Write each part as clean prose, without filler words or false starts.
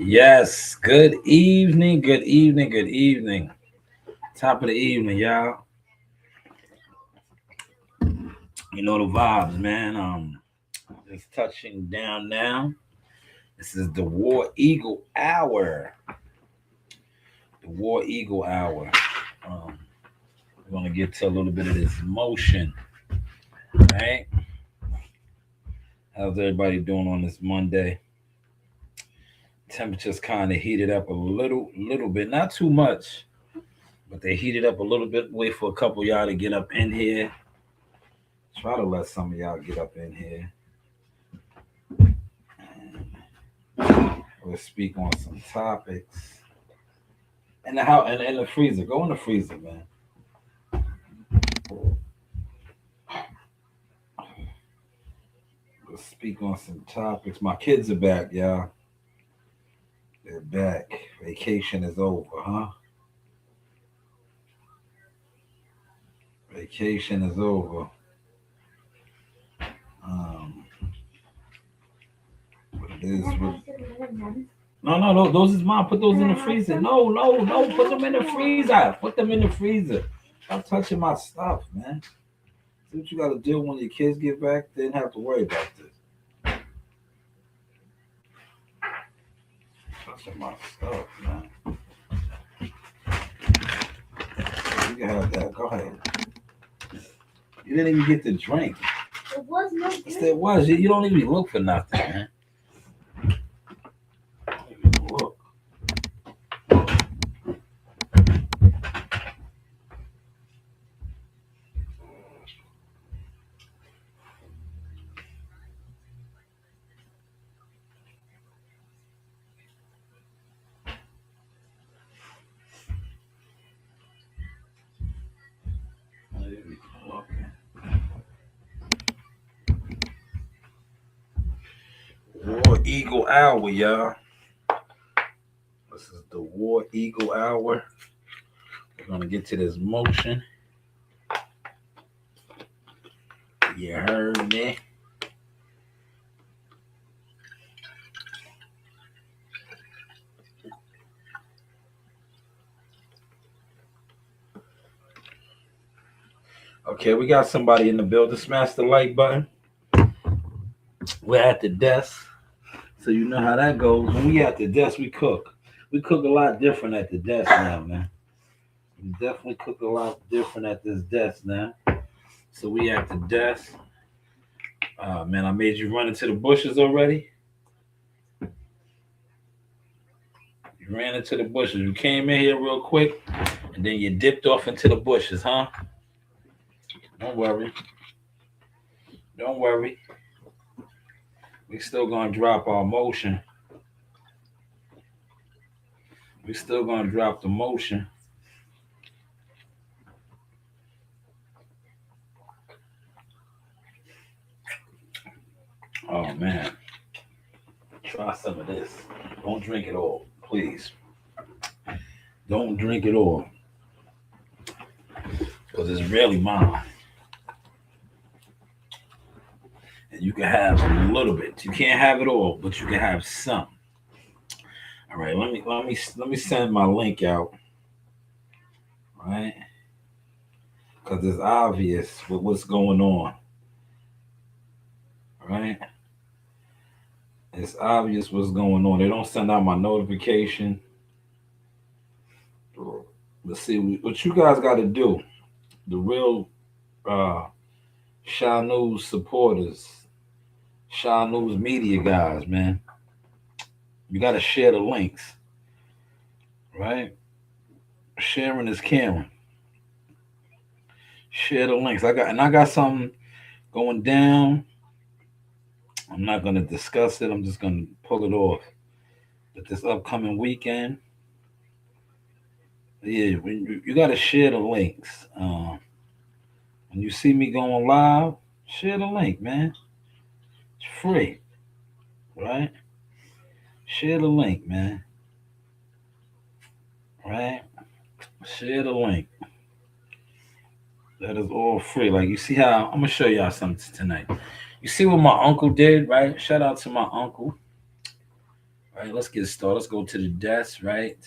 Yes, good evening, good evening, good evening. Top of the evening, y'all. You know the vibes, man. Just touching down now. This is the War Eagle Hour. The War Eagle Hour. Um, we're gonna get to a little bit of this motion, right? How's everybody doing on this Monday? Temperatures kind of heated up a little bit, not too much, but they heated up a little bit. Wait for a couple of y'all to get up in here. Try to let some of y'all get up in here. We'll speak on some topics. In the house and in the freezer. Go in the freezer, man. We'll speak on some topics. My kids are back, y'all. They're back. Vacation is over, huh? Vacation is over. Um, what it is? No, those is mine. Put those in the freezer. No. Put them in the freezer. Put them in the freezer. Stop touching my stuff, man. See what you got to do when your kids get back. They didn't have to worry about this. Touching my stuff, man. You can have that. Go ahead. You didn't even get the drink. It was nothing. Yes, there was. You don't even look for nothing, man. Look. War Eagle Hour, y'all. This is the War Eagle Hour. We're gonna get to this motion. You heard me. Okay, we got somebody in the building. Smash the like button. We're at the desk, so you know how that goes. When we at the desk, we cook. We cook a lot different at the desk now, man. We definitely cook a lot different at this desk now. So we at the desk. Man, I made you run into the bushes already. You ran into the bushes. You came in here real quick, and then you dipped off into the bushes, huh? Don't worry. Don't worry. We still gonna drop our motion. We still gonna drop the motion. Oh man. Try some of this. Don't drink it all, please. Don't drink it all. Because it's really mine. And you can have a little bit. You can't have it all, but you can have some. All right, let me send my link out. Right? Because it's obvious with what's going on. Right? It's obvious what's going on. They don't send out my notification. Let's see what you guys got to do. The real uh, Shanewz supporters, Shanewz media guys, man. You got to share the links, right? Sharing is caring. Share the links. I got something going down. I'm not gonna discuss it. I'm just gonna pull it off. But this upcoming weekend, Yeah, when you got to share the links. When you see me going live, share the link, man. It's free, right? Share the link, man. Right? Share the link. That is all free. Like you see how I'm gonna show y'all something tonight. You see what my uncle did, right? Shout out to my uncle. Right, let's get started. Let's go to the desk, right?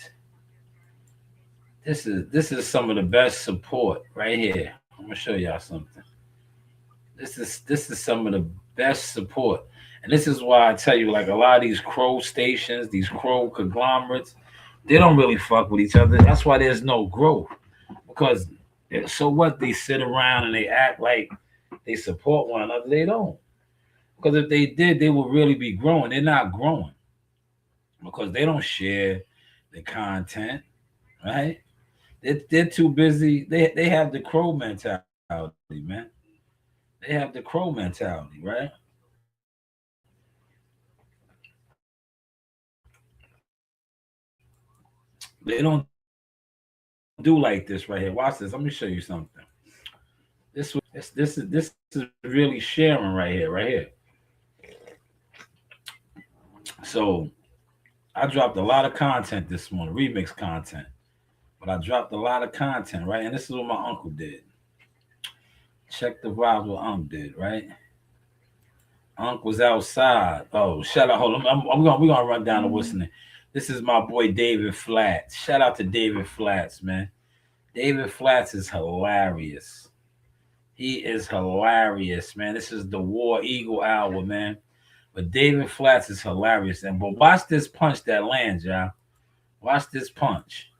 This is some of the best support right here. I'm gonna show y'all something. This is some of the best support. And this is why I tell you, like a lot of these crow stations, these crow conglomerates, they don't really fuck with each other. That's why there's no growth. Because so what, they sit around and they act like they support one another. They don't. Because if they did, they would really be growing. They're not growing because they don't share the content, right? They're too busy. They have the crow mentality, man. They have the crow mentality, right? They don't do like this right here. Watch this. Let me show you something. This is really sharing right here, right here. So I dropped a lot of content this morning, remix content. But I dropped a lot of content, right? And this is what my uncle did. Check the vibes what Unc did, right? Unc was outside. Oh, shout out. Hold on. We're gonna run down the what's in it. This is my boy David Flats. Shout out to David Flats, man. David Flats is hilarious. He is hilarious, man. This is the War Eagle hour, man. But David Flats is hilarious. And but watch this punch that lands, y'all. Watch this punch.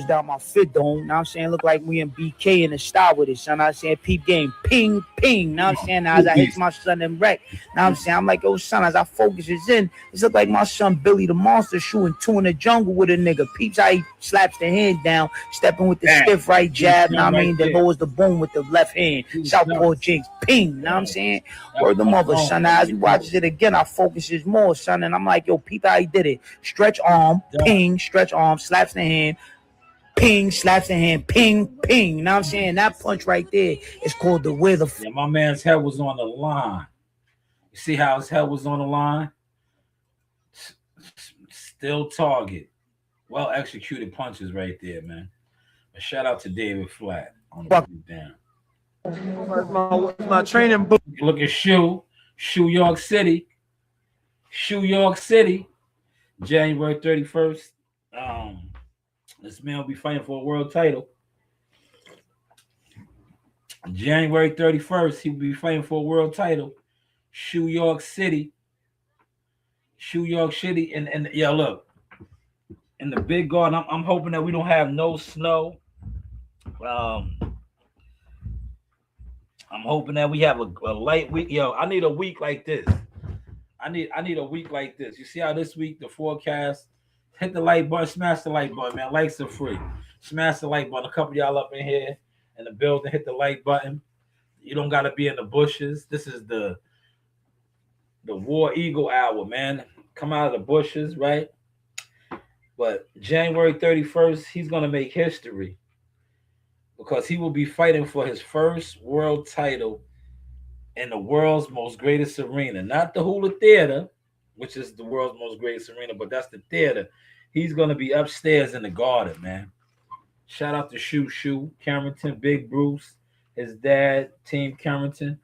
Down my fit dome. Now I'm saying look like we in BK in the style with it. So now I'm saying peep game. Ping, ping. Now I'm saying now as I hit my son and wreck. Now I'm saying I'm like, oh son, as I focus is in, it's look like my son Billy the Monster shooting two in the jungle with a nigga. Peeps how he slaps the hand down, stepping with the stiff right jab. Now I mean the lowers the boom with the left hand. Southpaw jinx. Ping. Now I'm saying word the mother, son. Now as we watch it again, I focus is more, son. And I'm like, yo, peep how he did it. Stretch arm, ping, stretch arm, slaps the hand. Ping, slaps the hand, ping, ping. You know what I'm saying? That punch right there is called the where the Yeah, my man's head was on the line. You see how his head was on the line? Still target. Well executed punches right there, man. But shout out to David Flat on the down. My training book. Look at Shoe York City. Shoe York City. January 31st. This man will be fighting for a world title. January 31st, he will be fighting for a world title. Shoe York City. Shoe York City. And yeah, look. In the big garden, I'm hoping that we don't have no snow. I'm hoping that we have a light week. Yo, I need a week like this. I need a week like this. You see how this week the forecast? Hit the like button, smash the like button, man. Likes are free. Smash the like button. A couple of y'all up in here in the building, hit the like button. You don't gotta be in the bushes. This is the War Eagle hour, man. Come out of the bushes, right? But January 31st, he's gonna make history because he will be fighting for his first world title in the world's most greatest arena. Not the Hula Theater, which is the world's most greatest arena, but that's the theater. He's going to be upstairs in the garden, man. Shout out to Shoe Carrington, Big Bruce, his dad, Team Carrington.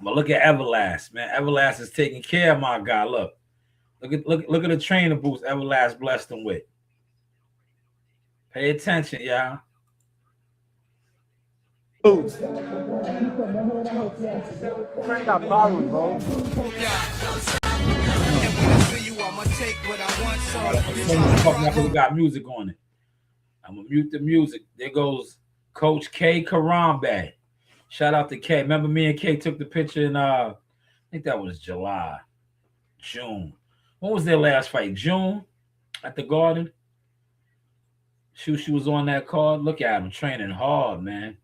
But look at Everlast, man. Everlast is taking care of my guy. Look at the trainer boots Everlast blessed him with. Pay attention, y'all. Boots. Got problems, bro. We got music on it. I'm gonna mute the music. There goes Coach K Karambe. Shout out to K. Remember me and K took the picture in I think that was June. When was their last fight? June at the Garden. She was on that card. Look at him training hard, man.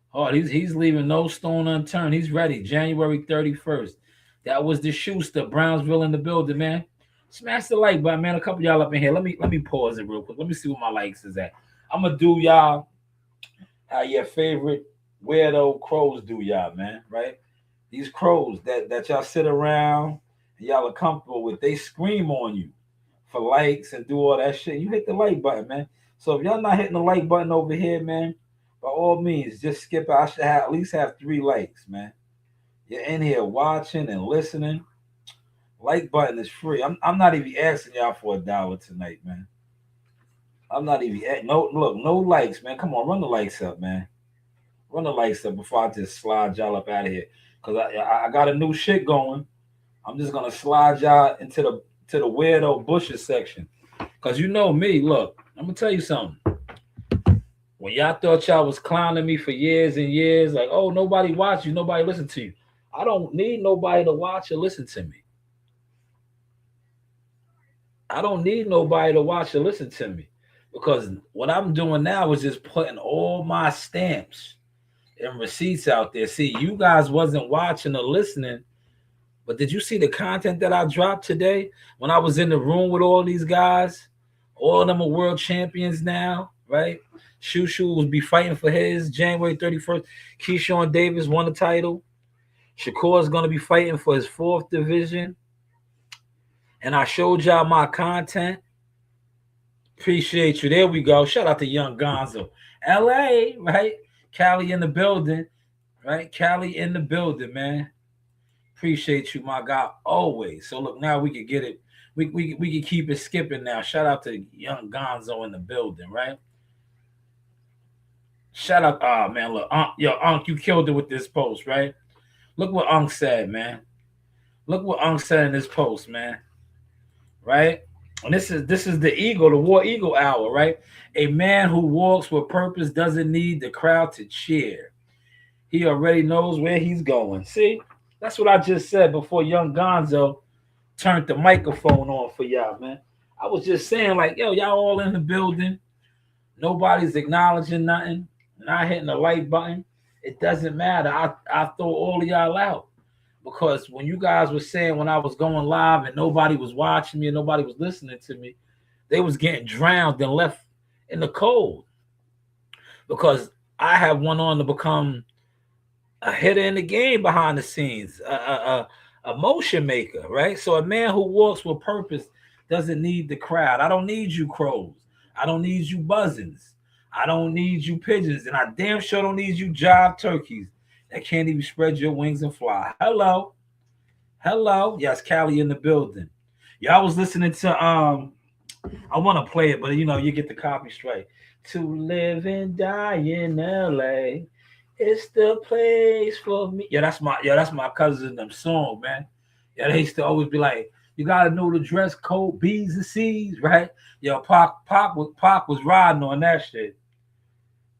Hard. He's leaving no stone unturned. He's ready. January 31st. That was the Schuster, Brownsville in the building, man. Smash the like button, man. A couple of y'all up in here. Let me pause it real quick. Let me see what my likes is at. I'm gonna do y'all how your favorite weirdo crows do y'all, man. Right? These crows that y'all sit around and y'all are comfortable with, they scream on you for likes and do all that shit. You hit the like button, man. So if y'all not hitting the like button over here, man, by all means, just skip it. I should have at least have 3 likes, man. You're in here watching and listening. Like button is free. I'm not even asking y'all for $1 tonight, man. I'm not even no likes, man. Come on, run the likes up, man. Run the likes up before I just slide y'all up out of here. Cause I got a new shit going. I'm just gonna slide y'all into the weirdo bushes section. Cause you know me, look, I'm gonna tell you something. When y'all thought y'all was clowning me for years and years, like, oh, nobody watch you, nobody listen to you. I don't need nobody to watch or listen to me. I don't need nobody to watch or listen to me. Because what I'm doing now is just putting all my stamps and receipts out there. See, you guys wasn't watching or listening, but did you see the content that I dropped today when I was in the room with all these guys? All of them are world champions now, right? Shushu will be fighting for his January 31st. Keyshawn Davis won the title. Shakur is going to be fighting for his 4th division. And I showed y'all my content. Appreciate you. There we go. Shout out to Young Gonzo. LA, right? Cali in the building, right? Cali in the building, man. Appreciate you, my guy, always. So look, now we can get it. We can keep it skipping now. Shout out to Young Gonzo in the building, right? Shout out, oh man, look, Unc, you killed it with this post, right? Look what Unc said, man. Look what Unc said in this post, man. Right? And this is the Eagle, the War Eagle hour, right? A man who walks with purpose doesn't need the crowd to cheer. He already knows where he's going. See, that's what I just said before Young Gonzo turned the microphone on for y'all, man. I was just saying, like, yo, y'all all in the building. Nobody's acknowledging nothing. Not hitting the like button. It doesn't matter. I throw all of y'all out. Because when you guys were saying when I was going live and nobody was watching me and nobody was listening to me, they was getting drowned and left in the cold. Because I have went on to become a hitter in the game behind the scenes, a motion maker, right? So a man who walks with purpose doesn't need the crowd. I don't need you crows. I don't need you buzzings. I don't need you pigeons. And I damn sure don't need you jive turkeys that can't even spread your wings and fly. Hello. Yes, Cali in the building. Y'all was listening to I want to play it, but you get the copy straight. To live and die in LA, it's the place for me. Yeah, that's my cousin them song, man. Yeah, they used to always be like, you gotta know the dress code, B's and C's, right? Yo, Pac was riding on that shit.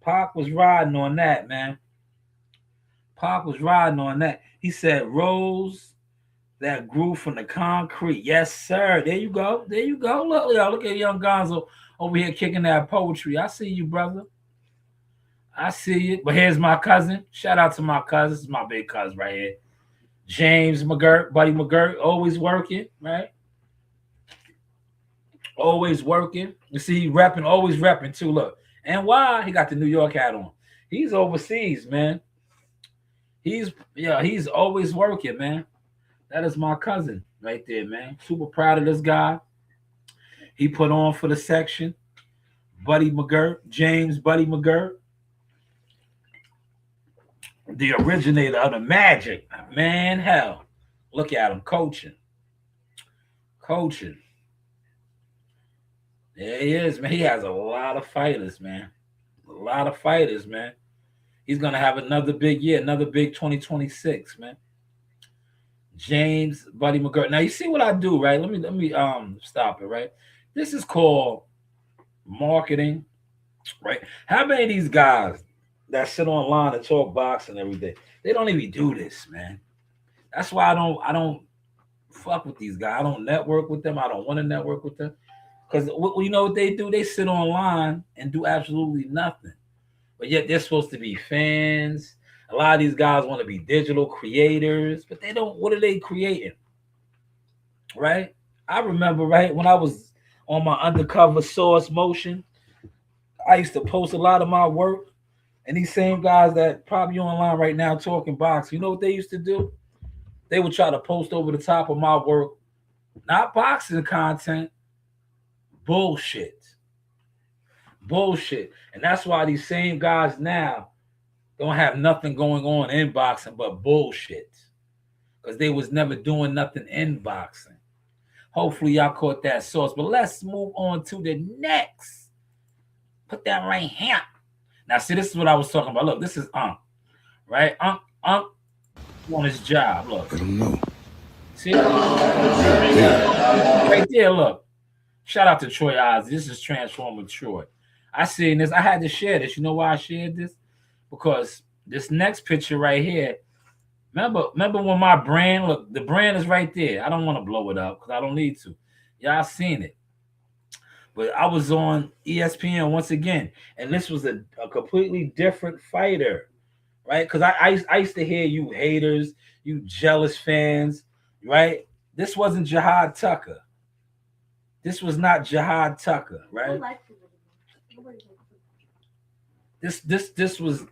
Pac was riding on that, man. Pac was riding on that. He said, rose that grew from the concrete. Yes, sir. There you go. Look at Young Gonzo over here kicking that poetry. I see you, brother. I see it. But here's my cousin. Shout out to my cousin. This is my big cousin right here. James McGirt, Buddy McGirt, always working, right? Always working. You see, he repping, always repping too. Look. And why? He got the New York hat on. He's overseas, man. He's always working, man. That is my cousin right there, man. Super proud of this guy. He put on for the section. Buddy McGirt, James Buddy McGirt. The originator of the magic. Man, hell. Look at him coaching. There he is, man. He has a lot of fighters, man. He's going to have another big year, another big 2026, man. James Buddy McGirt. Now, you see what I do, right? Let me stop it, right? This is called marketing, right? How many of these guys that sit online and talk boxing every day, they don't even do this, man. That's why I don't fuck with these guys. I don't network with them. I don't want to network with them. Because you know what they do? They sit online and do absolutely nothing. But yet they're supposed to be fans. A lot of these guys want to be digital creators, but they don't. What are they creating? Right? I remember right when I was on my undercover source motion, I used to post a lot of my work. And these same guys that probably online right now talking box, you know what they used to do? They would try to post over the top of my work, not boxing content, bullshit. Bullshit. And that's why these same guys now don't have nothing going on in boxing but bullshit. Because they was never doing nothing in boxing. Hopefully y'all caught that source. But let's move on to the next. Put that right here. Now, see, this is what I was talking about. Look, this is right? On his job. Look. I don't know. See? Right there, look. Shout out to Troy Oz. This is Transformer Troy. I seen this. I had to share this. You know why I shared this? Because this next picture right here, remember when my brand, look, the brand is right there. I don't want to blow it up because I don't need to. Y'all seen it. But I was on ESPN once again, and this was a completely different fighter, right? Because I used to hear you haters, you jealous fans, right? This wasn't Jihad Tucker. This was not Jihad Tucker, right? This was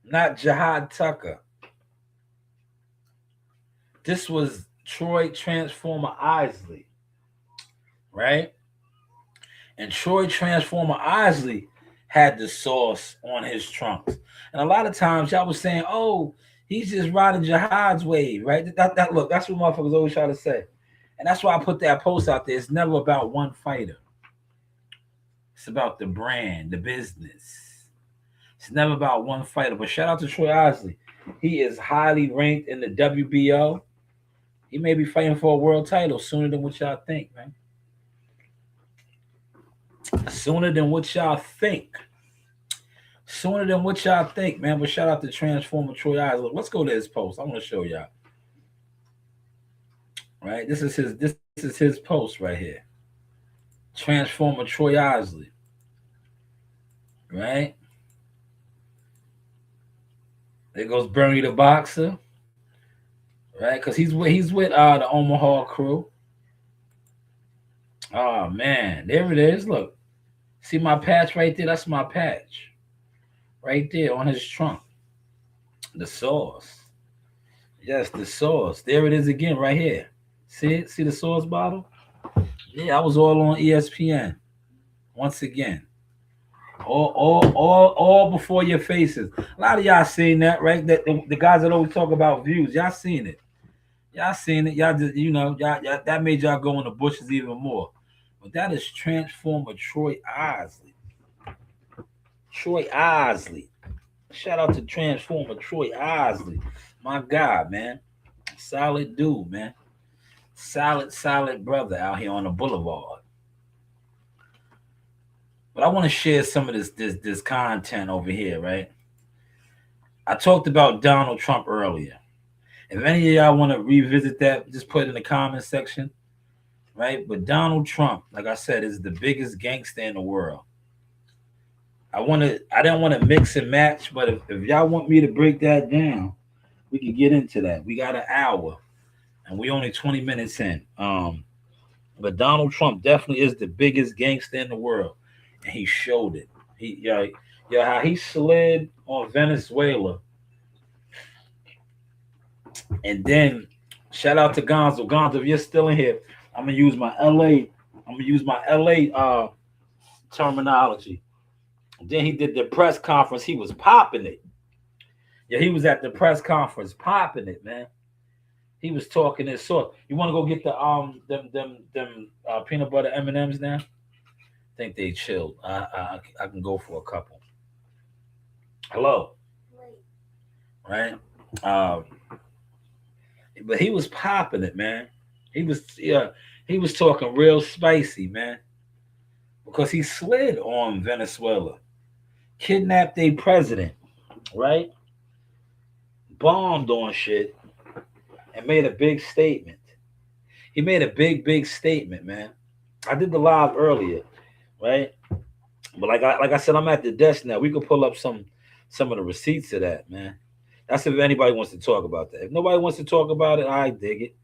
not Jihad Tucker. This was Troy Transformer Isley, right? And Troy Transformer Isley had the sauce on his trunks. And a lot of times y'all was saying, oh, he's just riding Jihad's wave, right? Look, that's what motherfuckers always try to say. And that's why I put that post out there. It's never about one fighter. It's about the brand, the business. It's never about one fighter. But shout out to Troy Isley. He is highly ranked in the WBO. He may be fighting for a world title sooner than what y'all think, man. Sooner than what y'all think. Sooner than what y'all think, man. But shout out to Transformer Troy Eyes. Look, let's go to his post. I want to show y'all. Right? This is his post right here. Transformer Troy Isley. Right? There goes Bernie the Boxer. Right? Because he's with the Omaha crew. Oh man, there it is. Look. See my patch right there? That's my patch. Right there on his trunk. The sauce. Yes, the sauce. There it is again, right here. See it? See the sauce bottle? Yeah, I was all on ESPN. Once again. All before your faces. A lot of y'all seen that, right? The guys that always talk about views, y'all seen it. Y'all seen it. Y'all just, y'all that made y'all go in the bushes even more. But that is Transformer Troy Isley. Troy Isley. Shout out to Transformer Troy Isley. My God, man. Solid dude, man. Solid brother out here on the boulevard. But I want to share some of this content over here, right? I talked about Donald Trump earlier. If any of y'all want to revisit that, just put it in the comment section. Right? But Donald Trump, like I said, is the biggest gangster in the world. I didn't want to mix and match, but if y'all want me to break that down, we can get into that. We got an hour and we only 20 minutes in. But Donald Trump definitely is the biggest gangster in the world. And he showed it. How he slid on Venezuela. And then shout out to Gonzo. Gonzo, if you're still in here, I'm gonna use my LA terminology. Then he did the press conference. He was popping it. Yeah, he was at the press conference popping it, man. He was talking his sort. You want to go get the them peanut butter M&Ms now? I think they chilled. I can go for a couple. Hello. Right. But he was popping it, man. He was talking real spicy, man, because he slid on Venezuela, kidnapped a president, right? Bombed on shit, and made a big statement. He made a big statement, man. I did the live earlier, right? But like I said, I'm at the desk now. We could pull up some of the receipts of that, man. That's if anybody wants to talk about that. If nobody wants to talk about it, I dig it.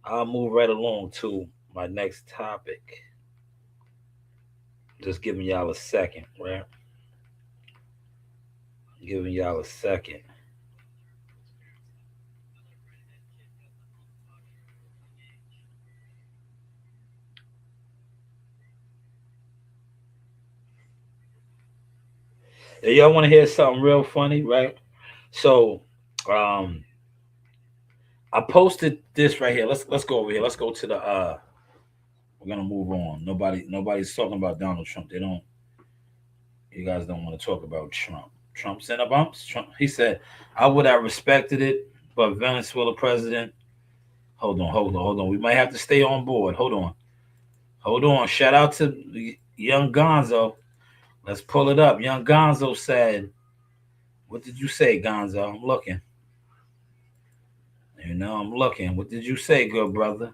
I'll move right along to my next topic. Just giving y'all a second, right? Giving y'all a second. Y'all want to hear something real funny, right? So, um, I posted this right here. Let's go over here. Let's go to the. We're gonna move on. Nobody's talking about Donald Trump. They don't. You guys don't want to talk about Trump. Trump's in a bumps. Trump. He said, "I would have respected it, but Venezuela president." Hold on. We might have to stay on board. Hold on. Shout out to young Gonzo. Let's pull it up. Young Gonzo said, "What did you say, Gonzo? I'm looking. I'm looking. What did you say, good brother?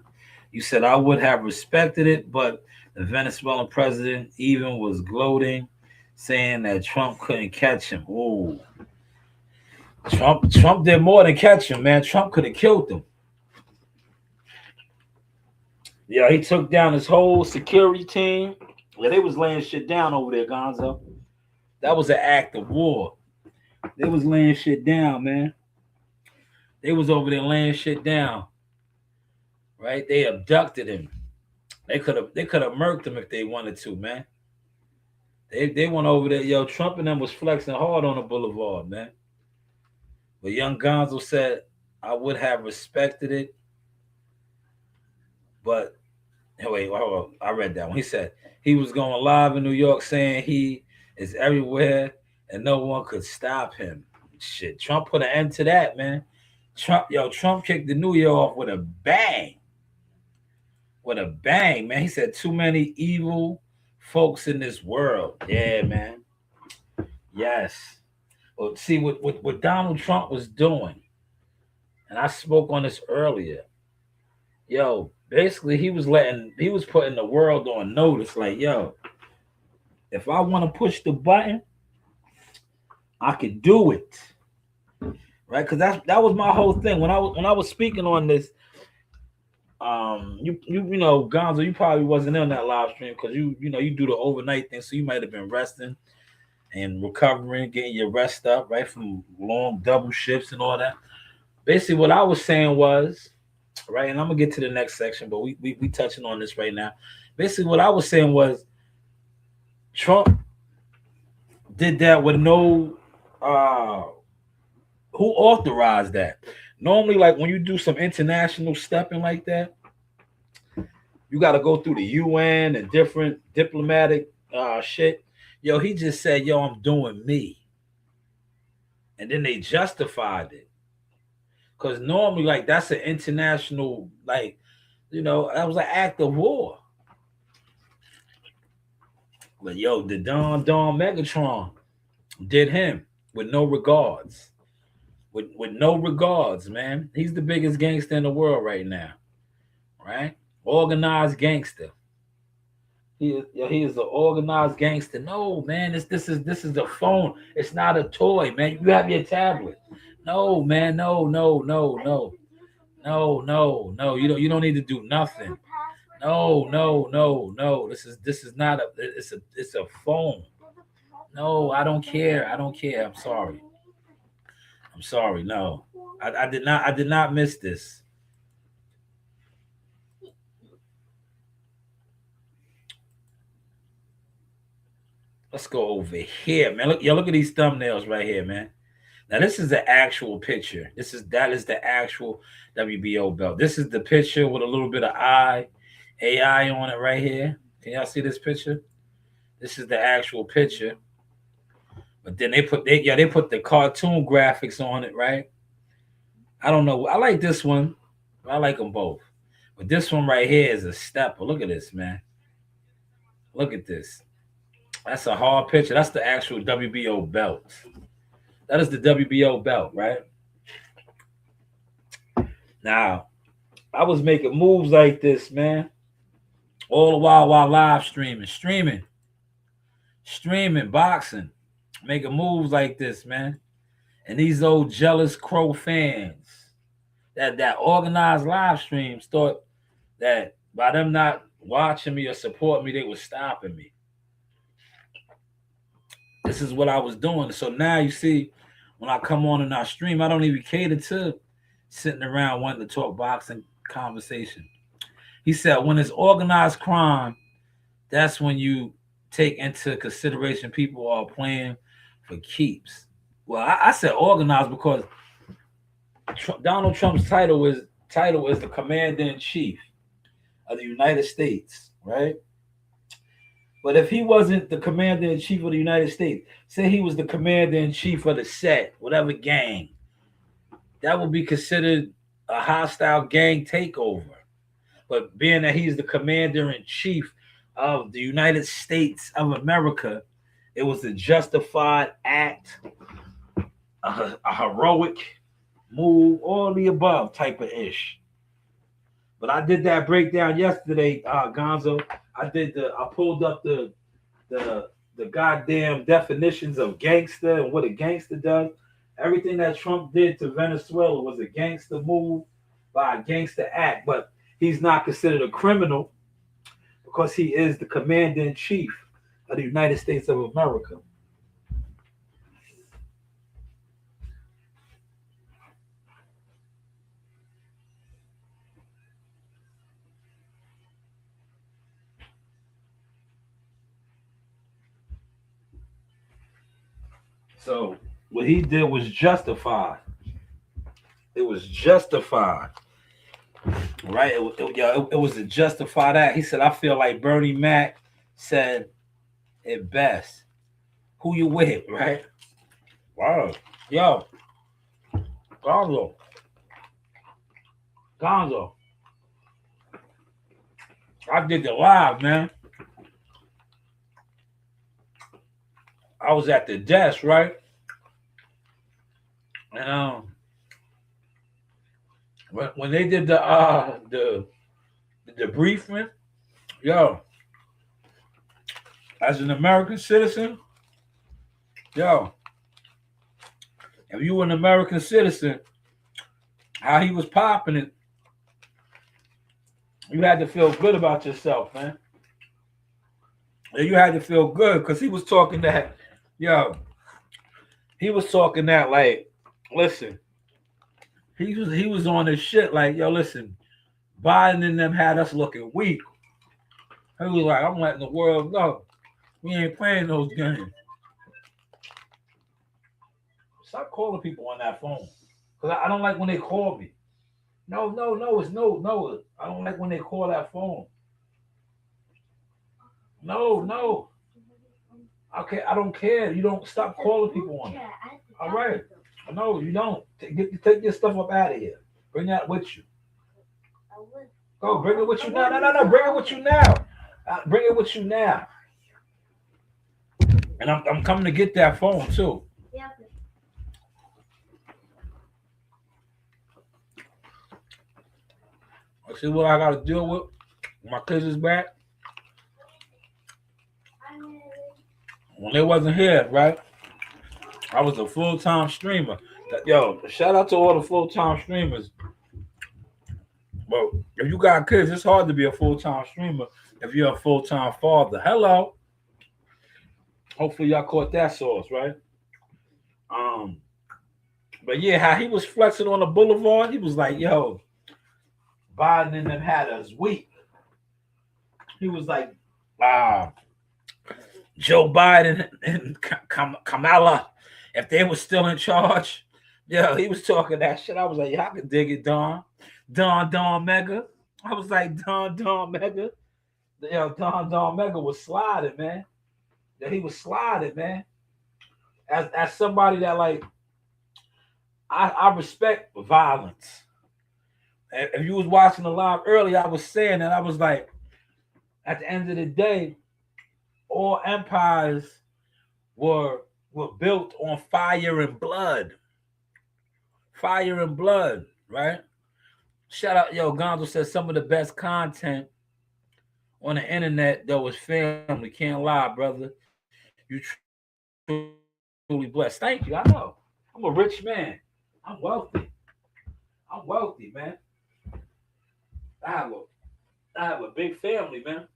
You said I would have respected it, but the Venezuelan president even was gloating, saying that Trump couldn't catch him. Oh, Trump did more than catch him, man. Trump could have killed him. Yeah, he took down his whole security team. Yeah, they was laying shit down over there, Gonzo. That was an act of war. They was laying shit down, man. They was over there laying shit down. Right? They abducted him. They could have murked him if they wanted to, man. They went over there. Yo, Trump and them was flexing hard on the boulevard, man. But young Gonzo said, I would have respected it. But wait, hold on. I read that one. He said he was going live in New York saying he is everywhere and no one could stop him. Shit, Trump put an end to that, man. Trump kicked the New Year off with a bang. With a bang, man. He said too many evil folks in this world. Yeah, man. Yes. Well, see what Donald Trump was doing, and I spoke on this earlier. Yo, basically he was putting the world on notice, like, yo, if I want to push the button, I could do it. Right? Because that was my whole thing. When I was speaking on this, Gonzo, you probably wasn't in that live stream because you do the overnight thing, so you might have been resting and recovering, getting your rest up, right, from long double shifts and all that. Basically, what I was saying was, right, and I'm gonna get to the next section, but we touching on this right now. Basically, what I was saying was, Trump did that with no, who authorized that? Normally, like when you do some international stepping like that, you got to go through the UN and different diplomatic shit. Yo, he just said, yo, I'm doing me. And then they justified it. Because normally, like, that's an international, like, that was an act of war. But yo, the Don Megatron did him with no regards. With no regards, man. He's the biggest gangster in the world right now. Right? Organized gangster. He is an organized gangster. No, man, this is the phone. It's not a toy, man. You have your tablet. No, man, no. You don't need to do nothing. No. This is not it's a phone. No, I don't care. I'm sorry. No. I did not miss this. Let's go over here, man. Look at these thumbnails right here, man. Now this is the actual picture. That is the actual WBO belt. This is the picture with a little bit of AI on it right here. Can y'all see this picture? This is the actual picture. But then they put the cartoon graphics on it, right? I don't know. I like this one. I like them both. But this one right here is a stepper. Look at this, man. Look at this. That's a hard picture. That's the actual WBO belt. That is the WBO belt, right? Now, I was making moves like this, man, all the while live streaming boxing, making moves like this, man. And these old jealous Crow fans, that organized live streams thought that by them not watching me or supporting me, they were stopping me. This is what I was doing. So now you see, when I come on and I stream, I don't even cater to sitting around wanting to talk boxing conversation. He said when it's organized crime, that's when you take into consideration people are playing for keeps. Well, I said organized because Donald Trump's title is the Commander in Chief of the United States, right? But if he wasn't the Commander in Chief of the United States, say he was the Commander in Chief of the set, whatever gang, that would be considered a hostile gang takeover. But being that he's the Commander in Chief of the United States of America, it was a justified act, a heroic move, all the above type of ish. But I did that breakdown yesterday, Gonzo. I pulled up the goddamn definitions of gangster and what a gangster does. Everything that Trump did to Venezuela was a gangster move by a gangster act, but he's not considered a criminal because he is the Commander in Chief of the United States of America. So what he did was justified. It was justified, right? It was a justified act. He said, I feel like Bernie Mac said it best. Who you with, right? Wow. Yo, Gonzo. I did the live, man. I was at the desk, right? And when they did the debriefing, yo, as an American citizen, yo, if you were an American citizen, how he was popping it, you had to feel good about yourself, man. You had to feel good because he was talking that, yo, he was talking that like, listen, he was on this shit like, yo, listen, Biden and them had us looking weak. He was like, I'm letting the world know we ain't playing those games. Stop calling people on that phone. Because I don't like when they call me. No, it's no. I don't like when they call that phone. No. Okay, I don't care. You don't stop calling people on it. All right. No, you don't. Take your stuff up out of here. Bring that with you. Go, bring it with you now. No. Bring it with you now. Bring it with you now. And I'm coming to get that phone too. Yeah. I see what I got to deal with. My kids is back. When they wasn't here, right? I was a full-time streamer. Yo, shout out to all the full-time streamers. But if you got kids, it's hard to be a full-time streamer if you're a full-time father. Hello. Hopefully y'all caught that sauce, right? But yeah, how he was flexing on the boulevard, he was like, yo, Biden and them had us weak. He was like, Joe Biden and Kamala, if they were still in charge, yo, he was talking that shit. I was like, y'all can dig it, Don Mega. I was like, Don Mega. Yo, Don Mega was sliding, man. That he was sliding, man. As somebody that like, I respect violence. If you was watching the live earlier, I was saying that I was like, at the end of the day, all empires were built on fire and blood. Fire and blood, right? Shout out, yo, Gonzo says some of the best content on the internet, though, is family. Can't lie, brother. You truly blessed. Thank you. I know. I'm a rich man. I'm wealthy. I'm wealthy, man. I have a I have a big family, man.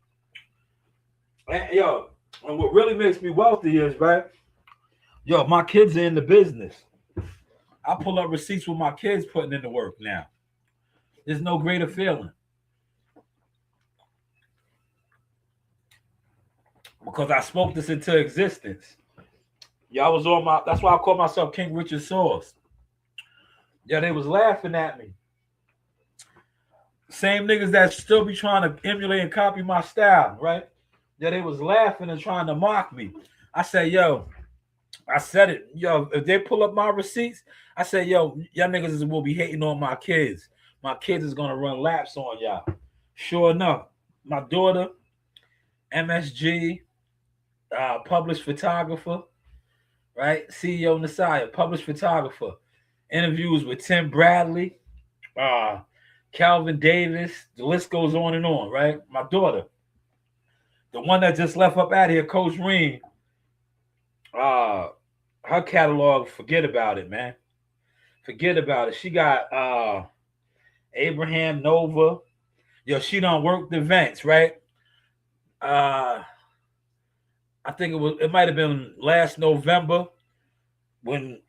And yo, and what really makes me wealthy is right. Yo, my kids are in the business. I pull up receipts with my kids putting in the work now. There's no greater feeling because I spoke this into existence. Yeah, I was on my. That's why I call myself King Richard Sauce. Yeah, they was laughing at me. Same niggas that still be trying to emulate and copy my style, right? Yeah, they was laughing and trying to mock me. I said, yo, I said it. Yo, if they pull up my receipts, I said, yo, y'all niggas will be hating on my kids. My kids is gonna run laps on y'all. Sure enough, my daughter, MSG, published photographer, right? CEO Nasiah, published photographer. Interviews with Tim Bradley, Calvin Davis. The list goes on and on, right? My daughter, the one that just left up out here, Coach Ream, her catalog, forget about it, man. Forget about it. She got Abraham Nova. Yo, she done worked events, right? I think it might have been last November when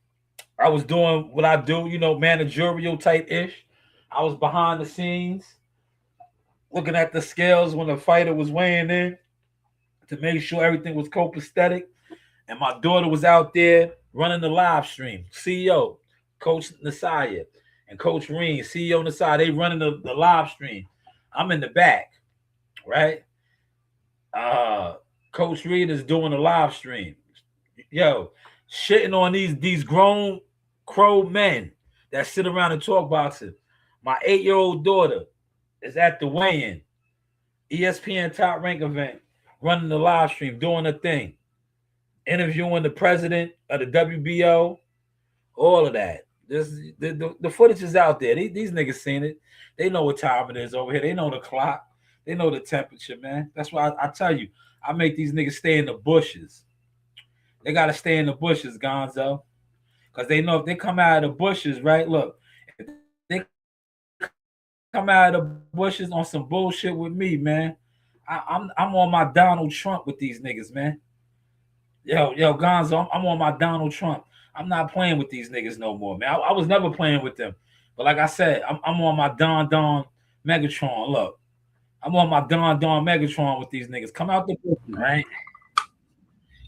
I was doing what I do, you know, managerial type ish. I was behind the scenes looking at the scales when the fighter was weighing in to make sure everything was copacetic. And my daughter was out there running the live stream. CEO, Coach Nasiah, and Coach Reem, CEO Nasiah, they running the live stream. I'm in the back, right? Coach Reed is doing the live stream. Yo, shitting on these grown crow men that sit around and talk boxing. My 8-year-old daughter is at the weigh-in, ESPN Top Rank event, running the live stream, doing a thing, interviewing the president of the WBO, all of that. The footage is out there. These niggas seen it. They know what time it is over here. They know the clock. They know the temperature, man. That's why I tell you, I make these niggas stay in the bushes. They got to stay in the bushes, Gonzo. Because they know if they come out of the bushes, right? Look, if they come out of the bushes on some bullshit with me, man, I'm on my Donald Trump with these niggas, man. Yo, Gonzo, I'm on my Donald Trump. I'm not playing with these niggas no more, man. I was never playing with them. But like I said, I'm on my Don Megatron. Look, I'm on my Don Megatron with these niggas. Come out the bushes, right?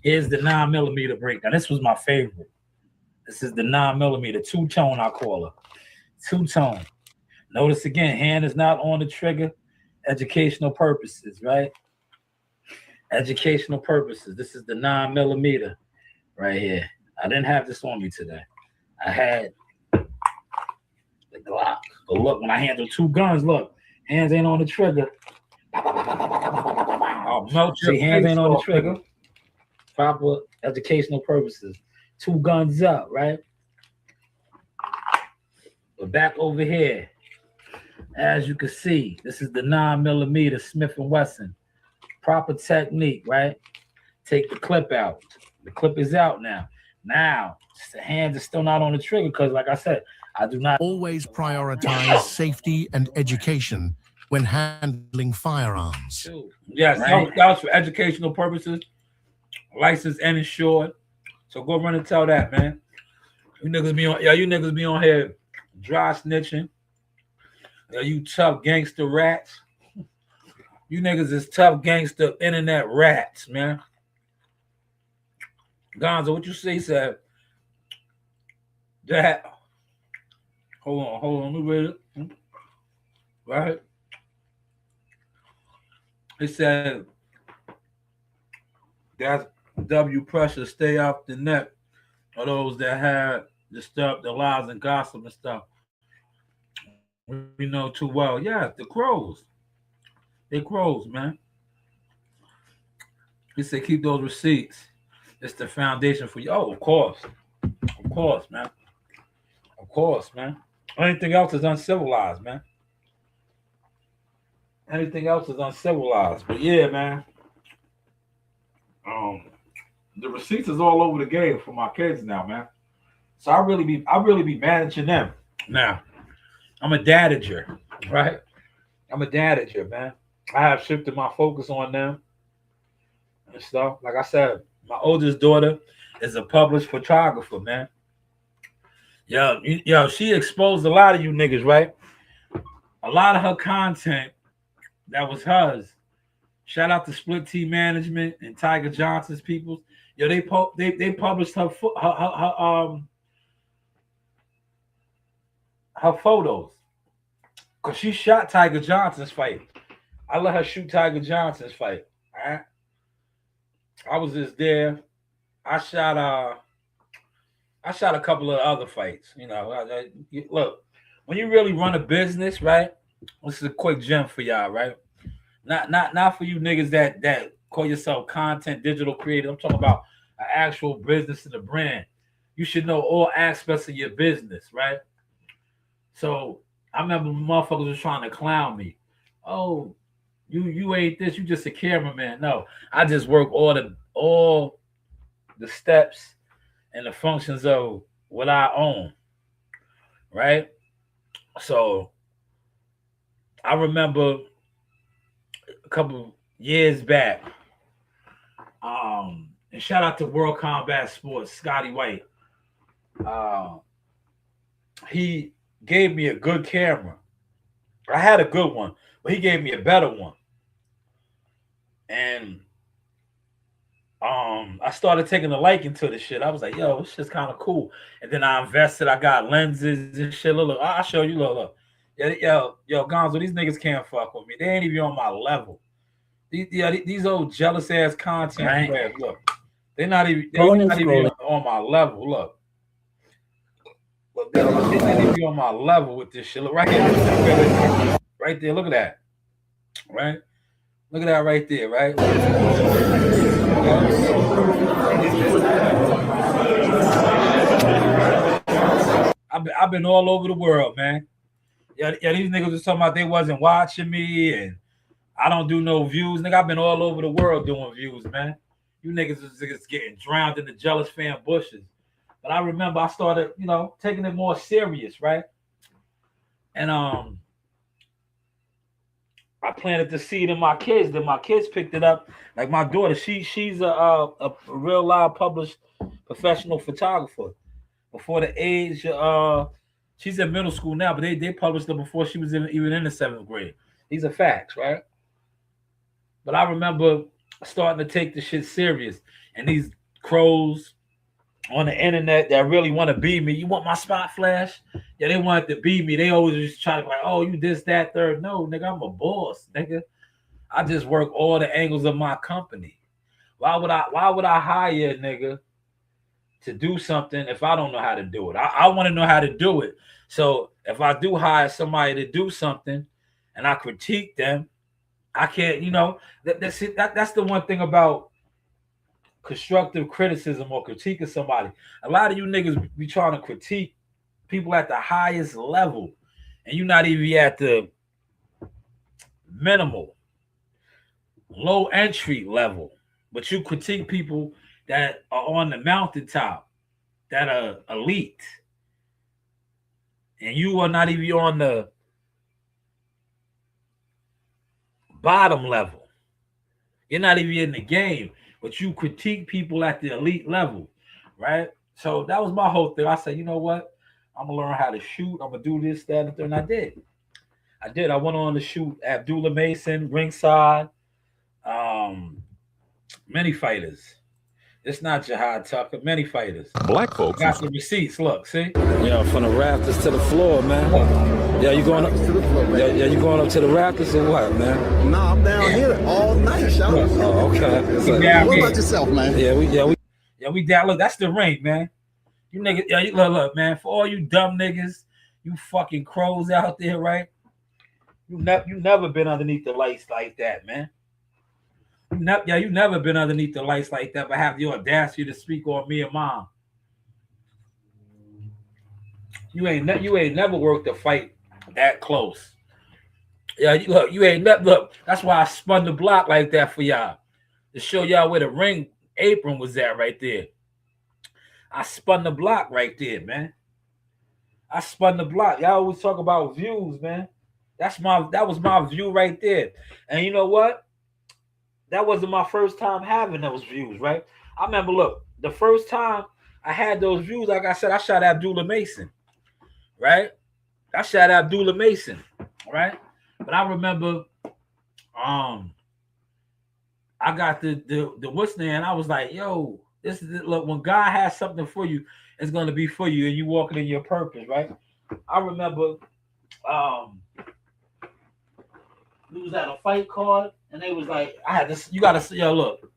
Here's the 9mm breakdown. This was my favorite. This is the 9mm, two-tone, I call her. Two-tone. Notice again, hand is not on the trigger. Educational purposes, right? Educational purposes. This is the 9mm right here. I didn't have this on me today. I had the Glock. But look, when I handle two guns, look, hands ain't on the trigger. I'll melt your hands ain't on the trigger. Proper educational purposes. Two guns up, right? But back over here, as you can see, this is the 9mm Smith & Wesson. Proper technique, right? Take the clip out. The clip is out now. Now, the hands are still not on the trigger because, like I said, I do not always prioritize safety and education when handling firearms. Yes, right? That was for educational purposes, licensed and insured. So go run and tell that, man. You niggas be on here dry snitching. You tough gangster rats. You niggas is tough gangster internet rats, man. Gonzo, what you say, said that. Hold on, let me read it. Right? It said that's W pressure, stay off the net of those that have disturbed their lives and gossip and stuff. We know too well. Yeah, the crows. They crows, man. He said keep those receipts. It's the foundation for you. Oh, of course. Of course, man. Of course, man. Anything else is uncivilized, man. Anything else is uncivilized. But yeah, man. The receipts is all over the game for my kids now, man. So I really be managing them now. I'm a dadager, right? I'm a dadager, man. I have shifted my focus on them and stuff. Like I said, my oldest daughter is a published photographer, man. Yo, she exposed a lot of you niggas, right? A lot of her content that was hers. Shout out to Split T Management and Tiger Johnson's people. Yo, they published her photos because she shot Tiger Johnson's fight. I let her shoot Tiger Johnson's fight. All right? I was just there. I shot a couple of other fights. You know, look, when you really run a business, right? This is a quick gem for y'all, right? Not for you niggas that call yourself content digital creator. I'm talking about an actual business and a brand. You should know all aspects of your business, right? So I remember motherfuckers was trying to clown me. Oh, you ain't this. You just a cameraman. No, I just work all the steps and the functions of what I own, right? So I remember a couple years back, and shout out to World Combat Sports, Scotty White. He gave me a good camera. I had a good one, but he gave me a better one. And I started taking a liking to the shit. I was like, yo, this shit's kind of cool. And then I invested. I got lenses and shit. Look, I'll show you. Look. Yo, Gonzo, these niggas can't fuck with me. They ain't even on my level. These old jealous ass content right. Look, they're not even on my level. Look, they're not even on my level with this shit. Look right here, right there. Look at that, right? Look at that right there, right? I've been all over the world, man. Yeah, these niggas was talking about they wasn't watching me and I don't do no views. Nigga, I've been all over the world doing views, man. You niggas is just getting drowned in the jealous fan bushes. But I remember I started, taking it more serious, right? And I planted the seed in my kids. Then my kids picked it up. Like my daughter, she's a real live published professional photographer. Before the age, she's in middle school now, but they published her before she was even in the 7th grade. These are facts, right? But I remember starting to take the shit serious. And these crows on the internet that really want to be me. You want my spot flash? Yeah, they wanted to be me. They always just try to be like, oh, you this, that, third. No, nigga, I'm a boss, nigga. I just work all the angles of my company. Why would I hire a nigga to do something if I don't know how to do it? I want to know how to do it. So if I do hire somebody to do something and I critique them, I can't, that's the one thing about constructive criticism or critique of somebody. A lot of you niggas be trying to critique people at the highest level and you're not even at the minimal, low entry level, but you critique people that are on the mountaintop, that are elite, and you are not even on the bottom level. You're not even in the game, but you critique people at the elite level, right? So that was my whole thing. I said, you know what? I'm gonna learn how to shoot. I'm gonna do this, that, and I did. I went on to shoot Abdullah Mason, ringside, many fighters. It's not Jihad Tucker, many fighters. Black folks got the receipts. Look, see? Yeah, from the rafters to the floor, man. Yeah, you going up to the floor, man. Yeah, you going up to the rafters or what, man? No, I'm down here all night, Shanewz. Oh, okay. What about yourself, man? Yeah, we down. Look, that's the ring, man. You niggas, look, man. For all you dumb niggas, you fucking crows out there, right? You never been underneath the lights like that, man. You never been underneath the lights like that, but have the audacity to speak on me and mom. You ain't never worked a fight that close. Yeah, you ain't never. Look, that's why I spun the block like that for y'all to show y'all where the ring apron was at right there. I spun the block right there, man. I spun the block. Y'all always talk about views, man. That was my view right there. And you know what? That wasn't my first time having those views, right? I remember, look, the first time I had those views, like I said, I shot Abdullah Mason, right? I shot Abdullah Mason, right? But I remember, I got the what's there, and I was like, yo, this is it. Look, when God has something for you, it's gonna be for you, and you walking in your purpose, right? I remember, we was at a fight card, and they was like, I had this. You gotta see, yo, look.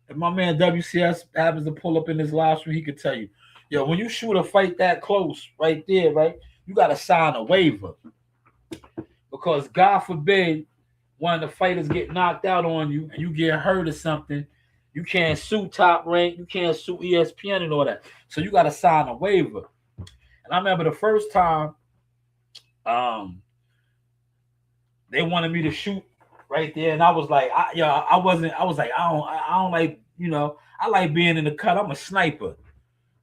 If my man WCS happens to pull up in his live stream, he could tell you, yo, when you shoot a fight that close, right there, right, you gotta sign a waiver, because God forbid one of the fighters get knocked out on you and you get hurt or something, you can't sue Top Rank, you can't sue ESPN and all that. So you gotta sign a waiver. And I remember the first time, they wanted me to shoot right there, and I was like, I was like, I don't like, I like being in the cut. I'm a sniper.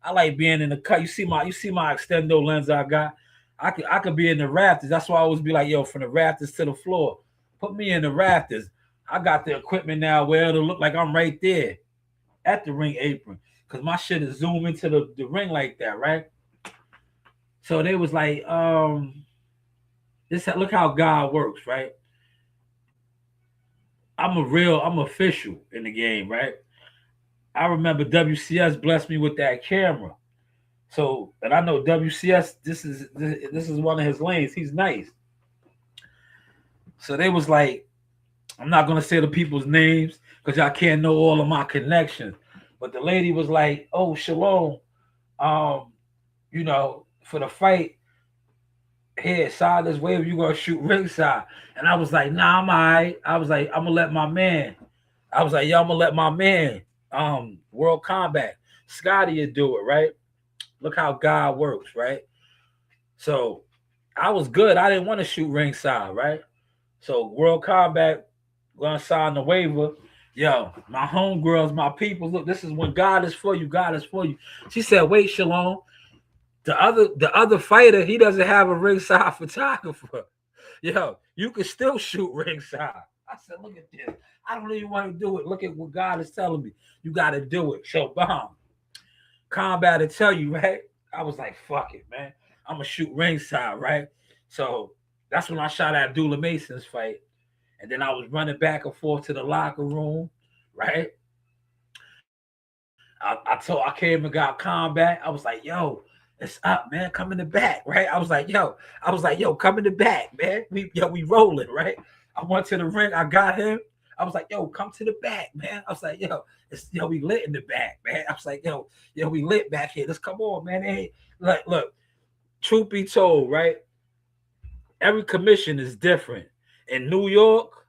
I like being in the cut. You see my extendo lens I got. I could be in the rafters. That's why I always be like, yo, from the rafters to the floor. Put me in the rafters. I got the equipment now where it'll look like I'm right there at the ring apron, because my shit is zoomed into the ring like that, right? So they was like, look how God works, right? I'm official in the game, right? I remember WCS blessed me with that camera. So, and I know WCS, this is one of his lanes. He's nice. So they was like, I'm not gonna say the people's names because y'all can't know all of my connections. But the lady was like, oh, Shalom, for the fight, here, side this wave, you gonna shoot ringside. And I was like, nah, I'm all right. I was like, I'm gonna let my man. I was like, yo, I'm gonna let my man, World Combat, Scotty do it, right? Look how God works, right? So I was good. I didn't want to shoot ringside, right? So World Combat gonna sign the waiver. Yo, my homegirls, my people, look, this is when God is for you. God is for you. She said, wait, Shalom. The other fighter, he doesn't have a ringside photographer. Yo, you can still shoot ringside. I said, look at this. I don't even want to do it. Look at what God is telling me. You got to do it. So, bomb. Combat to tell you, right? I was like, fuck it, man. I'm going to shoot ringside, right? So that's when I shot Abdullah Mason's fight. And then I was running back and forth to the locker room, right? I came and got Combat. I was like, yo, it's up, man. Come in the back, right? I was like, yo, come in the back, man. We rolling, right? I went to the ring. I got him. I was like, yo, come to the back, man. I was like, we lit in the back, man. I was like, yo, we lit back here. Let's come on, man. Hey, look, truth be told, right? Every commission is different. In New York,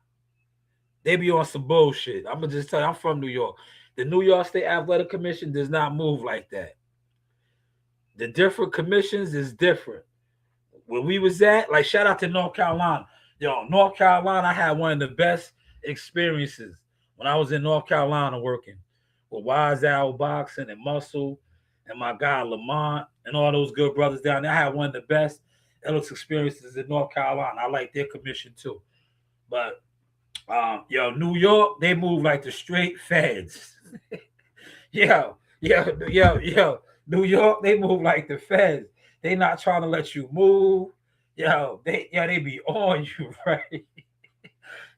they be on some bullshit. I'm gonna just tell you, I'm from New York. The New York State Athletic Commission does not move like that. The different commissions is different. Where we was at, like, shout out to North Carolina. Yo, North Carolina, I had one of the best experiences when I was in North Carolina working with Wise Owl Boxing and Muscle and my guy Lamont and all those good brothers down there. I had one of the best experiences in North Carolina. I like their commission too. But New York, they move like the straight feds. Yo. New York, they move like the feds. They not trying to let you move. They be on you, right?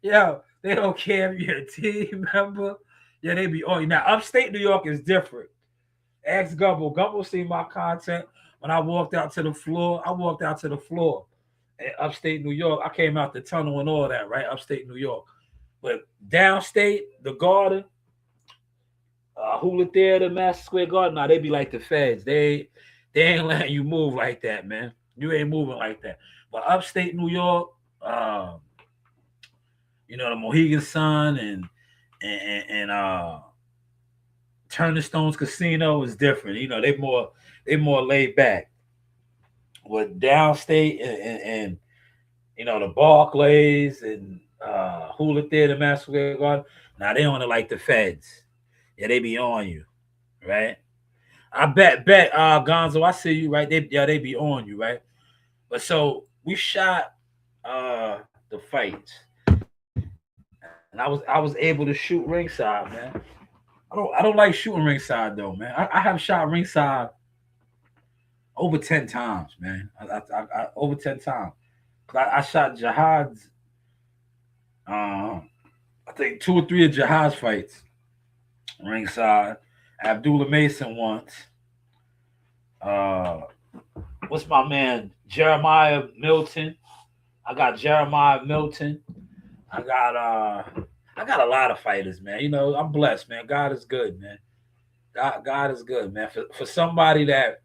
They don't care if you're a team member. Yeah, they be on you. Now, upstate New York is different. Ask Gumbo. Gumbo see my content when I walked out to the floor. I walked out to the floor in upstate New York. I came out the tunnel and all that, right? Upstate New York. But downstate, the Garden, Hula Theater, Madison Square Garden, now they be like the feds. They ain't letting you move like that, man. You ain't moving like that. But upstate New York, the Mohegan Sun and Turner Stones Casino is different. They more laid back. With downstate and the Barclays and Hula Theater, Madison Square Garden, now they on it like the feds. Yeah, they be on you, right? I bet, Gonzo, I see you, right? They be on you, right? But so we shot the fights, and I was able to shoot ringside, man. I don't like shooting ringside though, man. I have shot ringside over 10 times, man. I over 10 times. I shot Jihad's, I think 2 or 3 of Jihad's fights ringside. Abdullah Mason once. What's my man? Jeremiah Milton. I got Jeremiah Milton. I got a lot of fighters, man. You know, I'm blessed, man. God is good, man. God is good, man. For somebody that,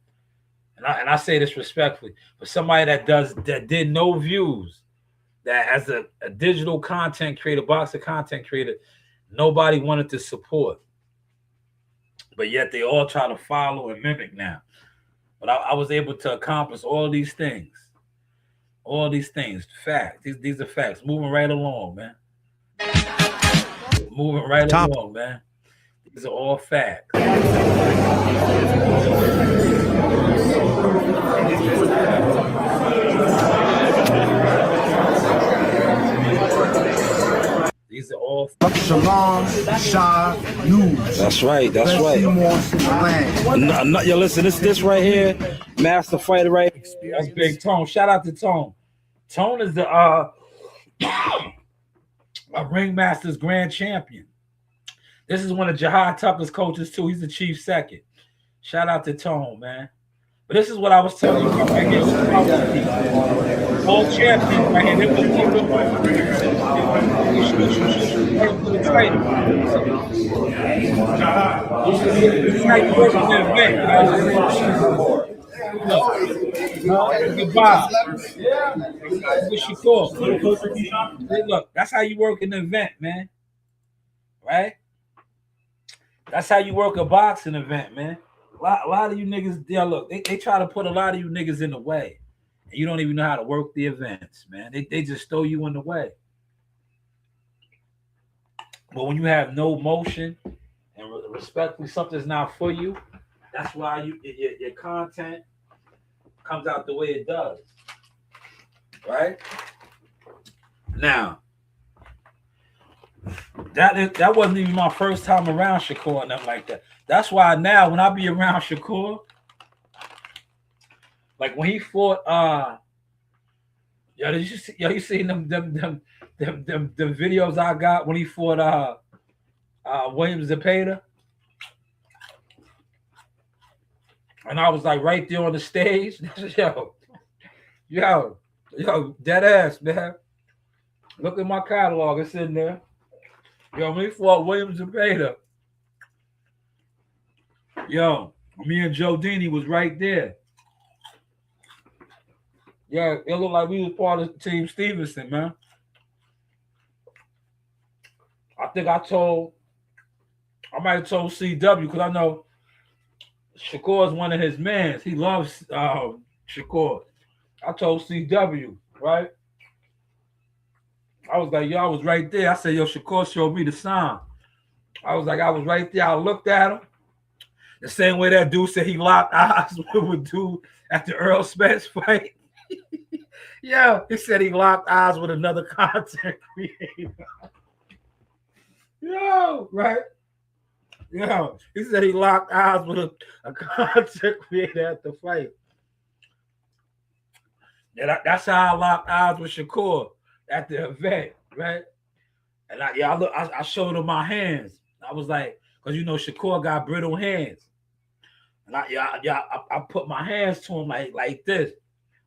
and I say this respectfully, for somebody that did no views, that as a digital content creator, boxer content creator, nobody wanted to support. But yet they all try to follow and mimic now. But I was able to accomplish all these things. All these things. Facts. These are facts. Moving right along, man. Moving right along, man. These are all facts. These are all Shanewz. That's right. That's right. Yo, listen, this right here, Master Fighter, right? That's Big Tone. Shout out to Tone. Tone is the Ringmaster's Grand Champion. This is one of Jihad Tucker's coaches too. He's the chief second. Shout out to Tone, man. But this is what I was telling you right here. All champions right here. This is how you work in the event. Goodbye. What you call? Look, that's how you work in the event, man. Right? That's how you work a boxing event, man. A lot of you niggas, yeah, look, they try to put a lot of you niggas in the way. And you don't even know how to work the events, man. They just throw you in the way. But when you have no motion and respectfully something's not for you, that's why your content comes out the way it does. Right? Now, that wasn't even my first time around Shakur and nothing like that. That's why now when I be around Shakur, like when he fought you seen them videos I got when he fought Williams Zepeda? And I was like right there on the stage. yo, dead ass, man. Look at my catalog, it's in there. Yo, when he fought Williams Zepeda, yo, me and Joe Dini was right there. Yeah, it looked like we was part of Team Stevenson, man. I think I might have told CW because I know Shakur is one of his mans. He loves Shakur. I told CW, right? I was like, yo, I was right there. I said, yo, Shakur showed me the sign. I was right there. I looked at him. The same way that dude said he locked eyes with a dude at the Earl Spence fight. Yeah, he said he locked eyes with another content creator. Yo, right? Yo, he said he locked eyes with a content creator at the fight. Yeah, that's how I locked eyes with Shakur at the event, right? And I showed him my hands. I was like, because you know Shakur got brittle hands. And I put my hands to him like this.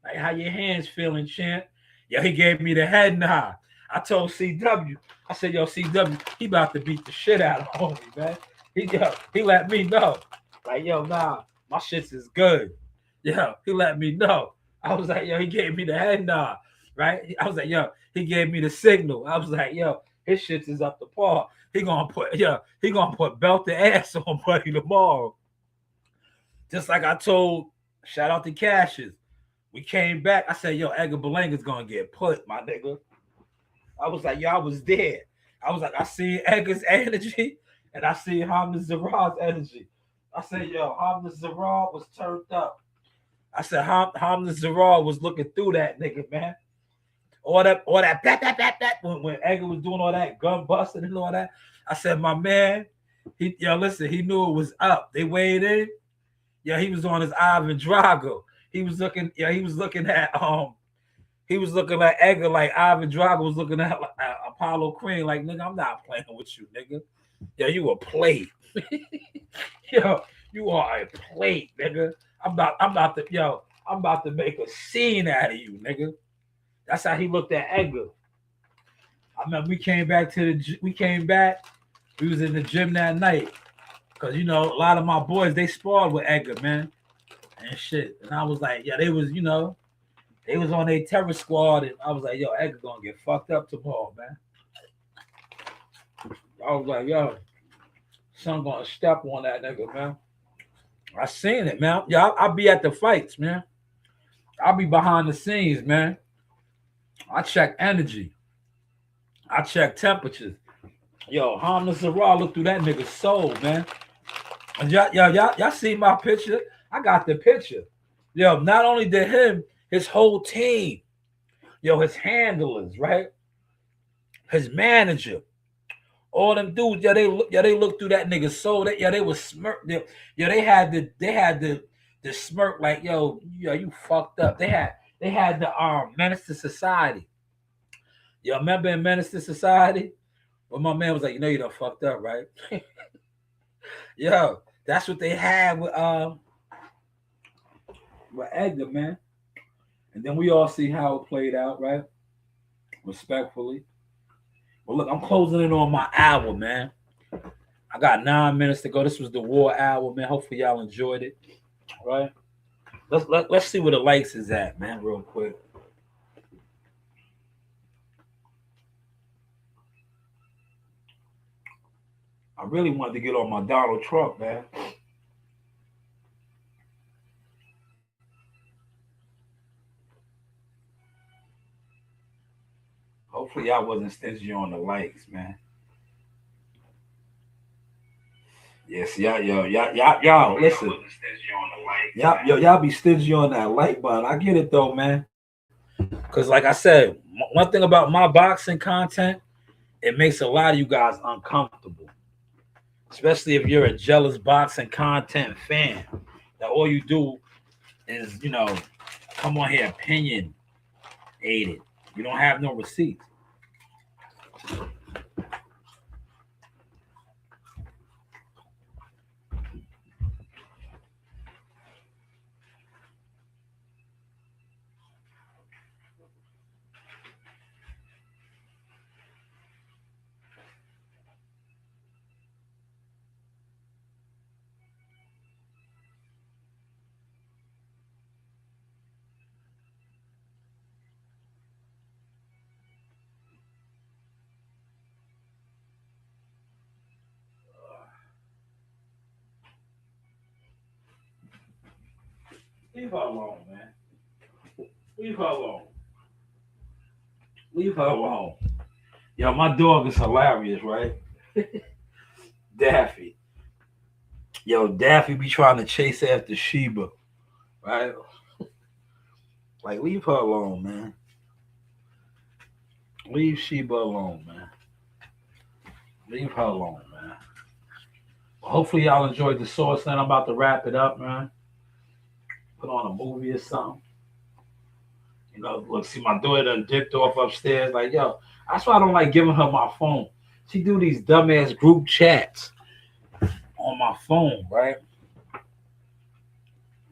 Like, how your hands feeling, champ? Yeah, he gave me the head nod. I told CW, I said, yo, CW, he about to beat the shit out of homie, man. He let me know. Like, yo, nah, my shits is good. Yo, he let me know. I was like, yo, he gave me the head nod, right? I was like, yo, he gave me the signal. I was like, yo, his shits is up to par. He gonna put belt the ass on Buddy tomorrow. Just like I told, shout out to Cassius. We came back. I said, yo, Edgar Belanga's gonna get put, my nigga. I was like, yo, I was there. I was like, I see Edgar's energy and I see Hamza Zarad's energy. I said, yo, Hamza Zarab was turned up. I said, Hamza Zarab was looking through that nigga, man. All that, when Edgar was doing all that gun busting and all that. I said, my man, listen, he knew it was up. They weighed in. Yeah, he was on his Ivan Drago. He was looking at Edgar like Ivan Drago was looking at Apollo Creed. Like, nigga, I'm not playing with you, nigga. Yeah, you a plate. Yo, you are a plate, nigga. I'm about to make a scene out of you, nigga. That's how he looked at Edgar. I remember we came back. We was in the gym that night. Cause a lot of my boys, they sparred with Edgar, man. And shit. And I was like, yeah, they was on their terror squad. And I was like, yo, Edgar gonna get fucked up tomorrow, man. I was like, yo, son gonna step on that nigga, man. I seen it, man. Yeah, I'll be at the fights, man. I'll be behind the scenes, man. I check energy. I check temperatures. Yo, Hamza Zarab looked through that nigga's soul, man. And y'all see my picture? I got the picture. Yo, not only did him, his whole team, his handlers, right? His manager, all them dudes, they looked through that nigga's soul. They was smirk. They had the smirk like, yo, you fucked up. They had the Menace to Society. You remember in Menace to Society? Well, my man was like, you done fucked up, right? Yo, that's what they had with Edgar, man. And then we all see how it played out, right? Respectfully. Well, look, I'm closing in on my hour, man. I got 9 minutes to go. This was the War Hour, man. Hopefully y'all enjoyed it. All right. Let's see where the likes is at, man, real quick. I really wanted to get on my Donald Trump, man. Hopefully y'all wasn't stingy on the likes, man. Yes, y'all, listen. Y'all be stingy on that like button. I get it though, man. Cause like I said, one thing about my boxing content, it makes a lot of you guys uncomfortable. Especially if you're a jealous boxing content fan. That all you do is, come on here, opinion aided. You don't have no receipts. Leave her alone, man. Leave her alone. Leave her alone. Yo, my dog is hilarious, right? Daffy. Yo, Daffy be trying to chase after Sheba, right? Like, leave her alone, man. Leave Sheba alone, man. Leave her alone, man. Well, hopefully y'all enjoyed the source, and I'm about to wrap it up, man. Put on a movie or something. Look, see my daughter done dipped off upstairs. Like, yo, that's why I don't like giving her my phone. She do these dumbass group chats on my phone, right?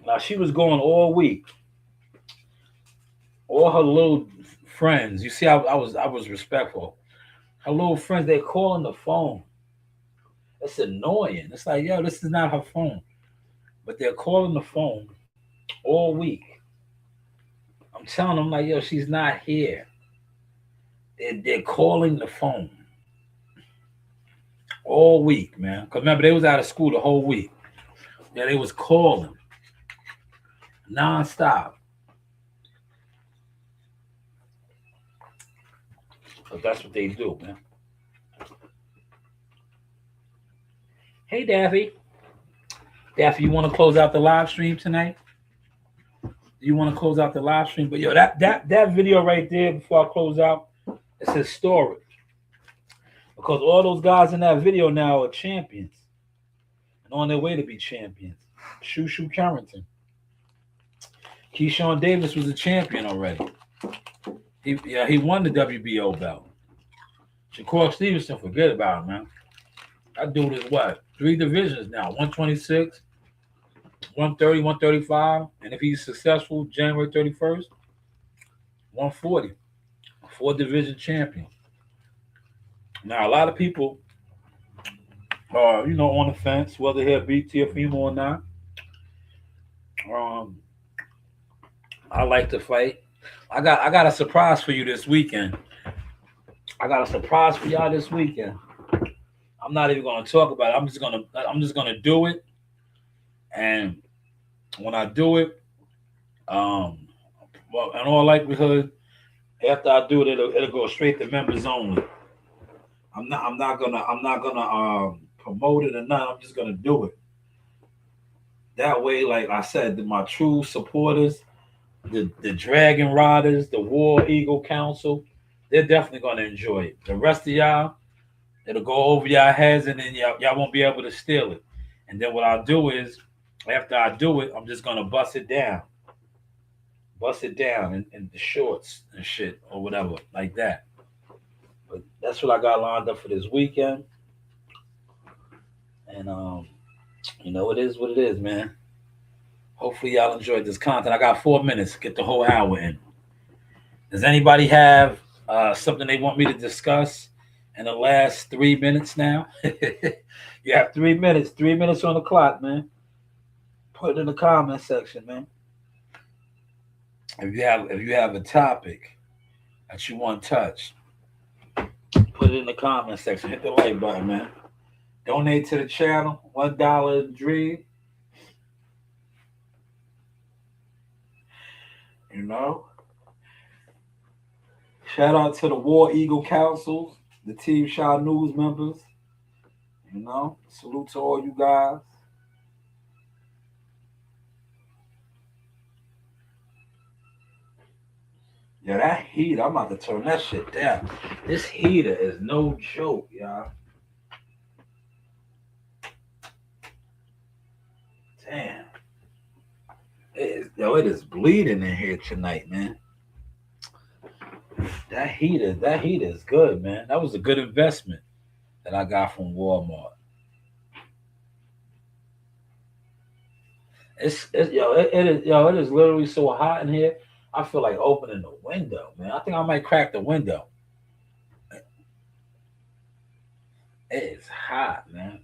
Now, she was going all week. All her little friends, you see, I was respectful. Her little friends, they calling the phone. It's annoying. It's like, yo, this is not her phone. But they're calling the phone all week. I'm telling them, like, yo, she's not here. They're calling the phone all week, man. Because remember, they was out of school the whole week. Yeah, they was calling nonstop. But that's what they do, man. Hey, Daffy. Daffy, you want to close out the live stream tonight? You want to close out the live stream? But yo, that video right there before I close out, it's historic. Because all those guys in that video now are champions. And on their way to be champions. Shushu Carrington. Keyshawn Davis was a champion already. He won the WBO belt. Shakur Stevenson, forget about him, man. That dude is what? 3 divisions now. 126, 130, 135. And if he's successful January 31st, 140. A 4-division champion. Now, a lot of people are, on the fence, whether he'll beat Teofimo or not. I like to fight. I got a surprise for you this weekend. I got a surprise for y'all this weekend. I'm not even going to talk about it. I'm just gonna do it. And when I do it, well, in all likelihood, after I do it, it'll go straight to members only. I'm not gonna promote it or not. I'm just gonna do it. That way, like I said, my true supporters, the Dragon Riders, the War Eagle Council, they're definitely gonna enjoy it. The rest of y'all, it'll go over y'all heads, and then y'all won't be able to steal it. And then what I'll do is, after I do it, I'm just gonna bust it down in the shorts and shit or whatever like that. But that's what I got lined up for this weekend. And it is what it is, man. Hopefully y'all enjoyed this content. I got 4 minutes to get the whole hour in. Does anybody have something they want me to discuss in the last 3 minutes now? You have 3 minutes. 3 minutes on the clock, man. Put it in the comment section, man. If you have a topic that you want touched, put it in the comment section. Hit the like button, man. Donate to the channel. $1 a dream. Shout out to the War Eagle Council, the Team Shanewz members. Salute to all you guys. Yeah, that heater, I'm about to turn that shit down. This heater is no joke, y'all. Damn. It is bleeding in here tonight, man. That heater is good, man. That was a good investment that I got from Walmart. It is literally so hot in here. I feel like opening the window, man. I think I might crack the window. It is hot, man.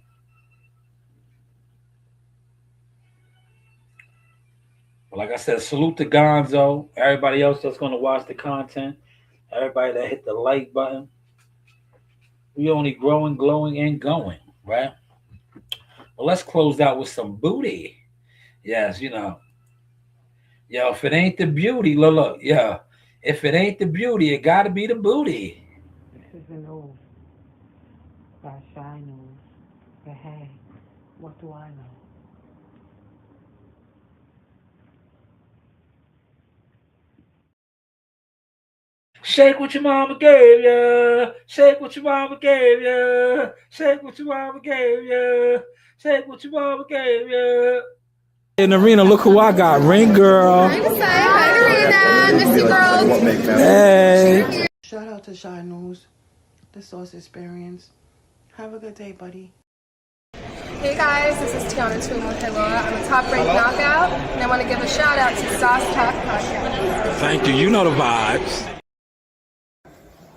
But like I said, salute to Gonzo. Everybody else that's going to watch the content. Everybody that hit the like button. We only growing, glowing, and going, right? Well, let's close out with some booty. Yes, Yo, if it ain't the beauty, look, yeah. If it ain't the beauty, it got to be the booty. This is an oath by Shanewz. But hey, what do I know? Shake what your mama gave ya. Shake what your mama gave ya. Shake what your mama gave ya. Shake what your mama gave ya. In the arena, look who I got. Ring girl. Hi, Arena. Miss you, girls. Hey. Shout out to Shanewz, the Sauce Experience. Have a good day, buddy. Hey guys, this is Tiana Tuimu-Helua. I'm a top-ranked knockout, and I want to give a shout out to Sauce Talk Podcast. Thank you. You know the vibes.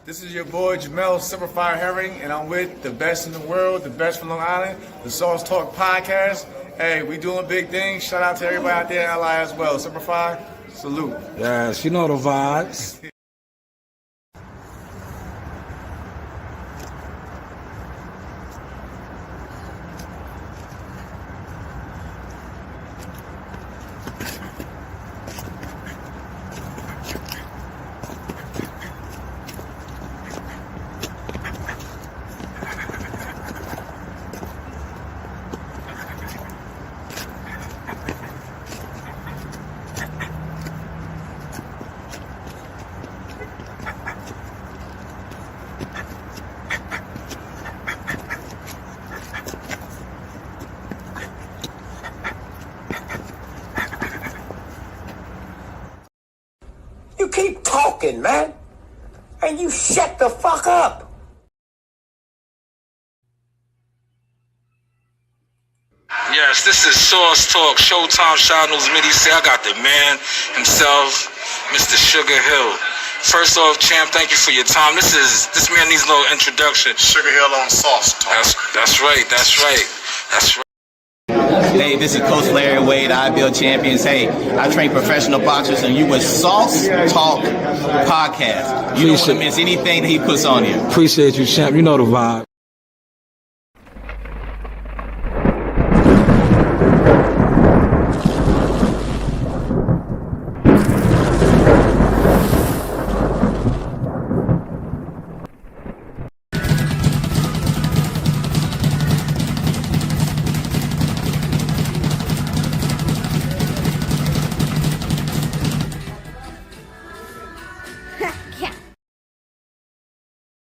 This is your boy Jamel Simplified Herring, and I'm with the best in the world, the best from Long Island, the Sauce Talk Podcast. Hey, we doing big things. Shout out to everybody out there in LI as well. Simplified, salute. Yes, you know the vibes. talking, man. And you shut the fuck up. Yes, this is Sauce Talk, Showtime Shanewz Midi. Say I got the man himself, Mr. Sugar Hill. First off, champ, thank you for your time. This man needs no introduction. Sugar Hill on Sauce Talk. That's right. Hey, this is Coach Larry Wade, IBL Champions. Hey, I train professional boxers, and you with Sauce Talk Podcast. You don't want to miss anything that he puts on here. Appreciate you, champ. You know the vibe.